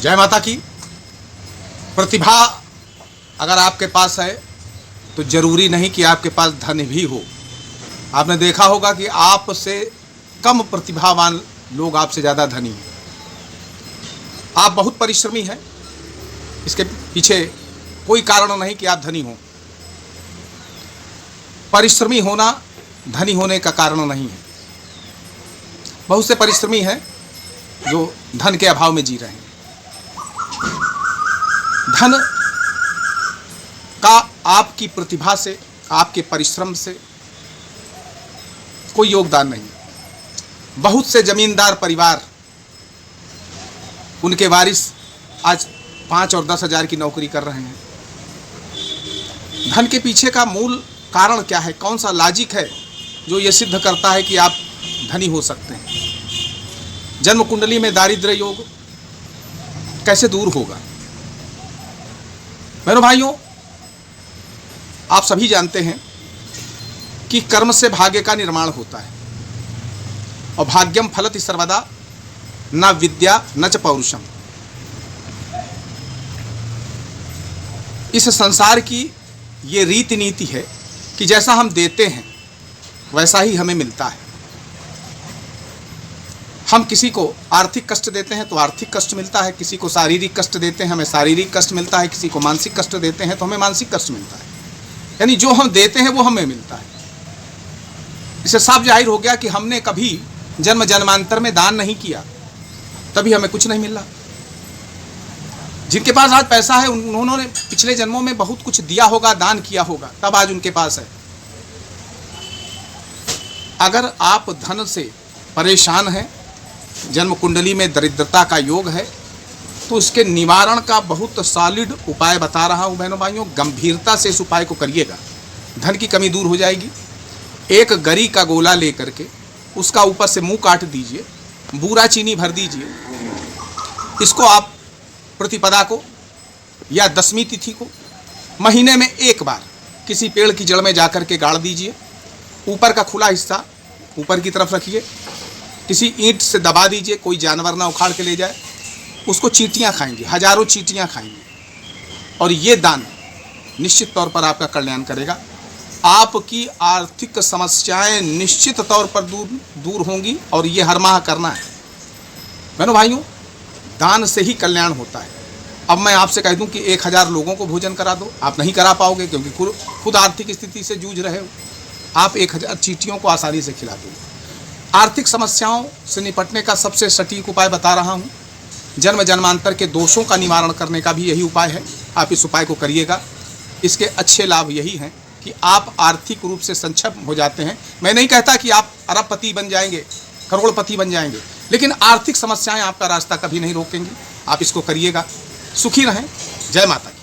जय माता की। प्रतिभा अगर आपके पास है तो जरूरी नहीं कि आपके पास धन भी हो। आपने देखा होगा कि आपसे कम प्रतिभावान लोग आपसे ज़्यादा धनी हैं। आप बहुत परिश्रमी हैं, इसके पीछे कोई कारण नहीं कि आप धनी हों। परिश्रमी होना धनी होने का कारण नहीं है। बहुत से परिश्रमी हैं जो धन के अभाव में जी रहे हैं। धन का आपकी प्रतिभा से, आपके परिश्रम से कोई योगदान नहीं है। बहुत से जमींदार परिवार, उनके वारिस आज 5 और 10 हज़ार की नौकरी कर रहे हैं। धन के पीछे का मूल कारण क्या है? कौन सा लॉजिक है जो ये सिद्ध करता है कि आप धनी हो सकते हैं? जन्म कुंडली में दारिद्र्य योग कैसे दूर होगा? मेरे भाइयों, आप सभी जानते हैं कि कर्म से भाग्य का निर्माण होता है और भाग्यम फलति सर्वदा न विद्या न च पौरुषम। इस संसार की ये रीति नीति है कि जैसा हम देते हैं वैसा ही हमें मिलता है। हम किसी को आर्थिक कष्ट देते हैं तो आर्थिक कष्ट मिलता है, किसी को शारीरिक कष्ट देते हैं हमें शारीरिक कष्ट मिलता है, किसी को मानसिक कष्ट देते हैं तो हमें मानसिक कष्ट मिलता है। यानी जो हम देते हैं वो हमें मिलता है। इससे साफ जाहिर हो गया कि हमने कभी जन्म जन्मांतर में दान नहीं किया, तभी हमें कुछ नहीं मिला। जिनके पास आज पैसा है उन्होंने पिछले जन्मों में बहुत कुछ दिया होगा, दान किया होगा, तब आज उनके पास है। अगर आप धन से परेशान हैं, जन्म कुंडली में दरिद्रता का योग है, तो इसके निवारण का बहुत सॉलिड उपाय बता रहा हूं बहनों भाइयों। गंभीरता से इस उपाय को करिएगा, धन की कमी दूर हो जाएगी। एक गरी का गोला लेकर के उसका ऊपर से मुंह काट दीजिए, बूरा चीनी भर दीजिए। इसको आप प्रतिपदा को या दसवीं तिथि को महीने में एक बार किसी पेड़ की जड़ में जाकर के गाड़ दीजिए। ऊपर का खुला हिस्सा ऊपर की तरफ रखिए, किसी ईंट से दबा दीजिए, कोई जानवर ना उखाड़ के ले जाए। उसको चींटियाँ खाएंगी, हजारों चींटियाँ खाएंगी, और ये दान निश्चित तौर पर आपका कल्याण करेगा। आपकी आर्थिक समस्याएं निश्चित तौर पर दूर होंगी, और ये हर माह करना है बहनों भाइयों। दान से ही कल्याण होता है। अब मैं आपसे कह दूं कि 1000 लोगों को भोजन करा दो, आप नहीं करा पाओगे क्योंकि खुद आर्थिक स्थिति से जूझ रहे हो। आप 1000 चींटियों को आसानी से खिला दोगे। आर्थिक समस्याओं से निपटने का सबसे सटीक उपाय बता रहा हूँ। जन्म जन्मांतर के दोषों का निवारण करने का भी यही उपाय है। आप इस उपाय को करिएगा। इसके अच्छे लाभ यही हैं कि आप आर्थिक रूप से सक्षम हो जाते हैं। मैं नहीं कहता कि आप अरबपति बन जाएंगे, करोड़पति बन जाएंगे, लेकिन आर्थिक समस्याएं आपका रास्ता कभी नहीं रोकेंगी। आप इसको करिएगा। सुखी रहें। जय माता की।